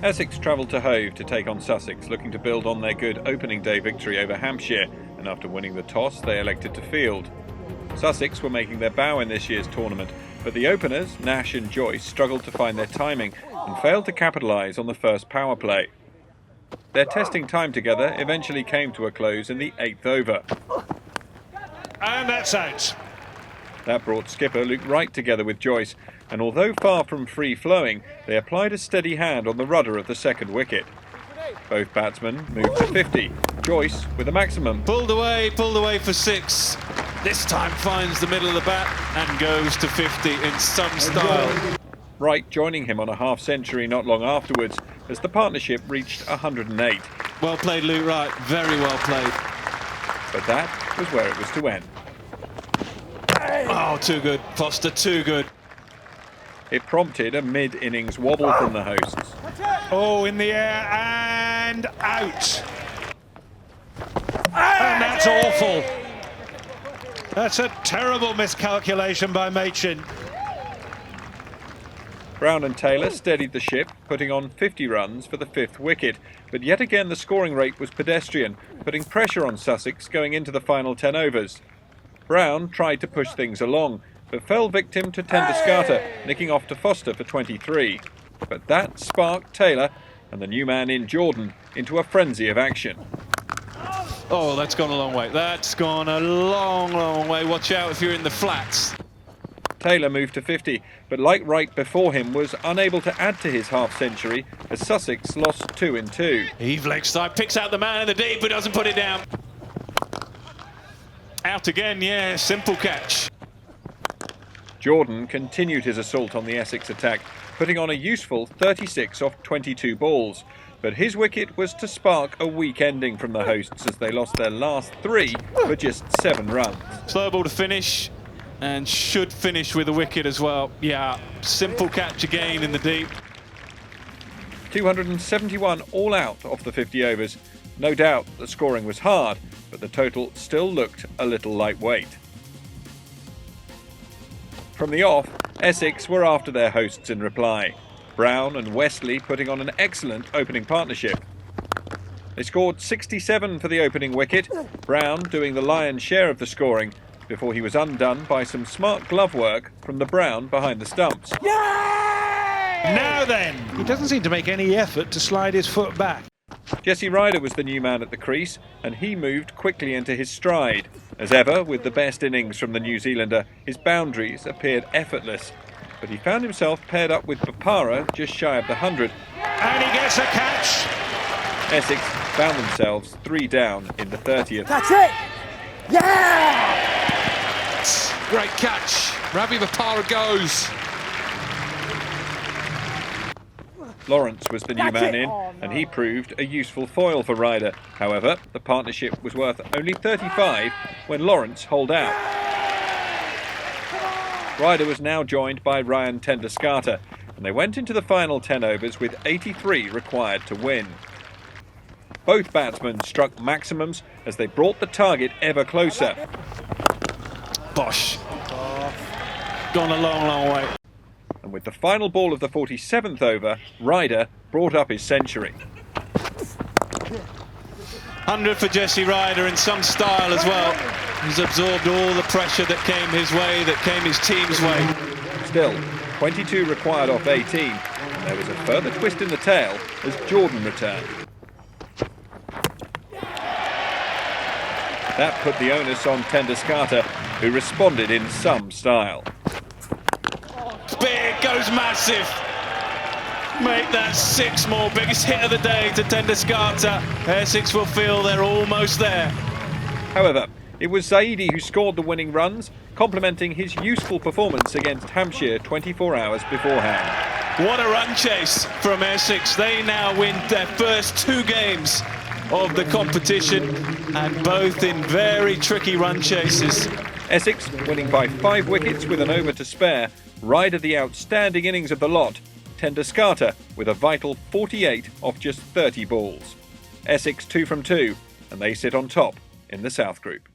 Essex travelled to Hove to take on Sussex, looking to build on their good opening day victory over Hampshire, and after winning the toss they elected to field. Sussex were making their bow in this year's tournament, but the openers, Nash and Joyce, struggled to find their timing and failed to capitalise on the first power play. Their testing time together eventually came to a close in the 8th over. And that's out. That brought skipper Luke Wright together with Joyce, and although far from free-flowing, they applied a steady hand on the rudder of the second wicket. Both batsmen moved to 50, Joyce with a maximum. Pulled away for 6. This time finds the middle of the bat and goes to 50 in some style. Wright joining him on a half-century not long afterwards, as the partnership reached 108. Well played, Luke Wright, very well played. But that was where it was to end. Oh, too good, Foster, too good. It prompted a mid-innings wobble from the hosts. Oh, in the air and out. And that's awful. That's a terrible miscalculation by Machin. Brown and Taylor steadied the ship, putting on 50 runs for the 5th wicket, but yet again the scoring rate was pedestrian, putting pressure on Sussex going into the final 10 overs. Brown tried to push things along, but fell victim to Tenduscarter, nicking off to Foster for 23. But that sparked Taylor and the new man in Jordan into a frenzy of action. Oh, that's gone a long way. That's gone a long, long way. Watch out if you're in the flats. Taylor moved to 50, but like Wright before him, was unable to add to his half-century as Sussex lost 2 in 2. Heave leg side, picks out the man in the deep, but doesn't put it down. Out again, yeah, simple catch. Jordan continued his assault on the Essex attack, putting on a useful 36 off 22 balls. But his wicket was to spark a weak ending from the hosts as they lost their last 3 for just 7 runs. Slow ball to finish, and should finish with a wicket as well. Yeah, simple catch again in the deep. 271 all out off the 50 overs. No doubt the scoring was hard, but the total still looked a little lightweight. From the off, Essex were after their hosts in reply. Brown and Wesley putting on an excellent opening partnership. They scored 67 for the opening wicket, Brown doing the lion's share of the scoring, before he was undone by some smart glove work from the Brown behind the stumps. Yay! Now then, he doesn't seem to make any effort to slide his foot back. Jesse Ryder was the new man at the crease, and he moved quickly into his stride. As ever, with the best innings from the New Zealander, his boundaries appeared effortless. But he found himself paired up with Bopara just shy of the 100. And he gets a catch. Essex found themselves 3 down in the 30th. That's it! Yeah! Great catch. Ravi Bopara goes. Lawrence was the new man in, and he proved a useful foil for Ryder. However, the partnership was worth only 35 when Lawrence holed out. Ryder was now joined by Ryan Tenduscarter, and they went into the final 10 overs with 83 required to win. Both batsmen struck maximums as they brought the target ever closer. Bosh. Gone a long, long way. And with the final ball of the 47th over, Ryder brought up his century. 100 for Jesse Ryder in some style as well. He's absorbed all the pressure that came his way, that came his team's way. Still, 22 required off 18, and there was a further twist in the tail as Jordan returned. That put the onus on Tenduscarter, who responded in some style. Big, goes massive. Make that 6 more, biggest hit of the day to Tenduscarter. Essex will feel they're almost there. However, it was Zaidi who scored the winning runs, complementing his useful performance against Hampshire 24 hours beforehand. What a run chase from Essex. They now win their first 2 games of the competition, and both in very tricky run chases. Essex winning by 5 wickets with an over to spare. Ryder the outstanding innings of the lot. Tenduscarter with a vital 48 off just 30 balls. Essex 2 from 2, and they sit on top in the South Group.